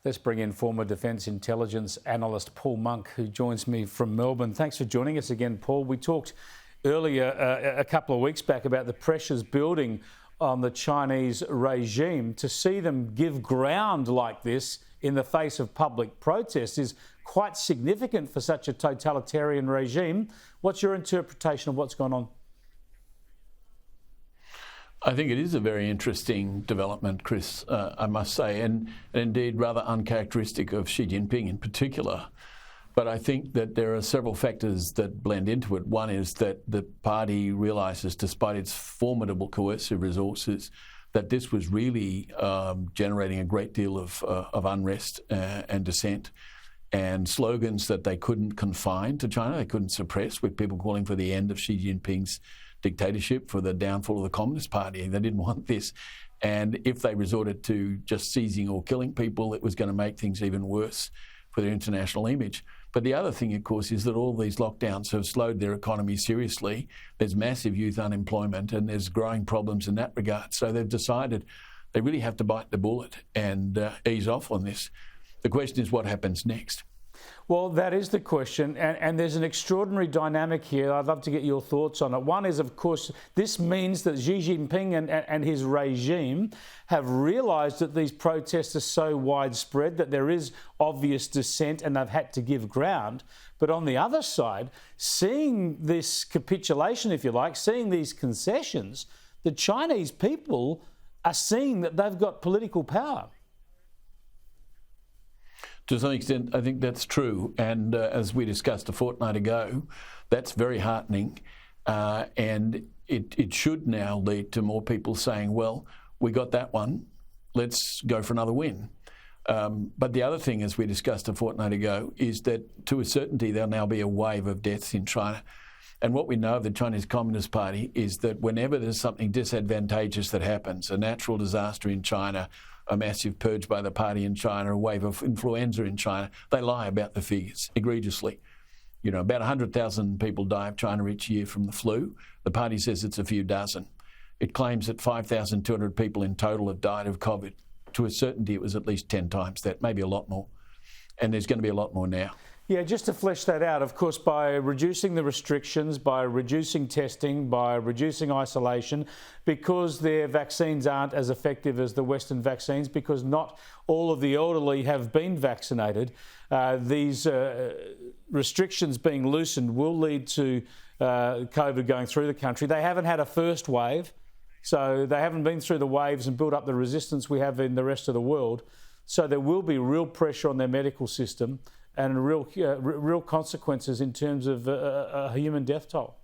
Let's bring in former Defence Intelligence analyst Paul Monk, who joins me from Melbourne. Thanks for joining us again, Paul. We talked earlier, a couple of weeks back, about the pressures building on the Chinese regime. To see them give ground like this in the face of public protest is quite significant for such a totalitarian regime. What's your interpretation of what's gone on? I think it is a very interesting development, Chris, I must say, and indeed rather uncharacteristic of Xi Jinping in particular. But I think that there are several factors that blend into it. One is that the party realises, despite its formidable coercive resources, that this was really generating a great deal of unrest and dissent, and slogans that they couldn't confine to China, they couldn't suppress, with people calling for the end of Xi Jinping's dictatorship, for the downfall of the Communist Party. They didn't want this. And if they resorted to just seizing or killing people, it was going to make things even worse for their international image. But the other thing, of course, is that all these lockdowns have slowed their economy seriously. There's massive youth unemployment and there's growing problems in that regard. So they've decided they really have to bite the bullet and ease off on this. The question is, what happens next? Well, that is the question, and there's an extraordinary dynamic here. I'd love to get your thoughts on it. One is, of course, this means that Xi Jinping and his regime have realised that these protests are so widespread that there is obvious dissent and they've had to give ground. But on the other side, seeing this capitulation, if you like, seeing these concessions, the Chinese people are seeing that they've got political power. To some extent, I think that's true. And as we discussed a fortnight ago, that's very heartening. And it should now lead to more people saying, well, we got that one, let's go for another win. But the other thing, as we discussed a fortnight ago, is that to a certainty there'll now be a wave of deaths in China. And what we know of the Chinese Communist Party is that whenever there's something disadvantageous that happens, a natural disaster in China, a massive purge by the party in China, a wave of influenza in China, they lie about the figures egregiously. You know, about 100,000 people die of China each year from the flu. The party says it's a few dozen. It claims that 5,200 people in total have died of COVID. To a certainty, it was at least 10 times that, maybe a lot more. And there's going to be a lot more now. Yeah, just to flesh that out, of course, by reducing the restrictions, by reducing testing, by reducing isolation, because their vaccines aren't as effective as the Western vaccines, because not all of the elderly have been vaccinated, these restrictions being loosened will lead to COVID going through the country. They haven't had a first wave, so they haven't been through the waves and built up the resistance we have in the rest of the world. So there will be real pressure on their medical system and real consequences in terms of a human death toll.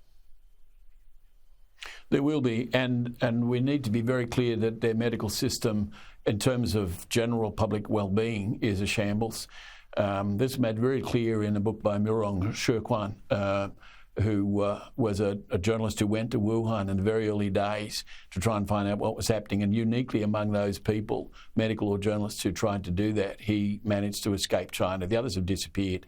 There will be, and we need to be very clear that their medical system, in terms of general public well-being, is a shambles. This was made very clear in a book by Mirong Shirkwan, who was a journalist who went to Wuhan in the very early days to try and find out what was happening. And uniquely among those people, medical or journalists who tried to do that, he managed to escape China. The others have disappeared.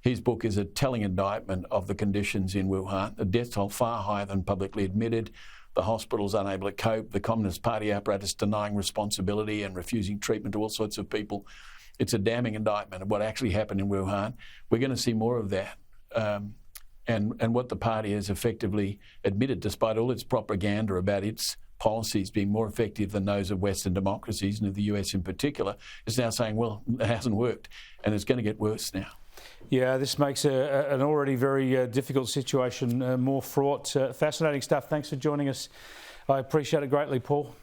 His book is a telling indictment of the conditions in Wuhan. The death toll far higher than publicly admitted. The hospitals unable to cope. The Communist Party apparatus denying responsibility and refusing treatment to all sorts of people. It's a damning indictment of what actually happened in Wuhan. We're going to see more of that. And what the party has effectively admitted, despite all its propaganda about its policies being more effective than those of Western democracies and of the US in particular, is now saying, well, it hasn't worked and it's going to get worse now. Yeah, this makes an already very difficult situation more fraught. Fascinating stuff. Thanks for joining us. I appreciate it greatly, Paul.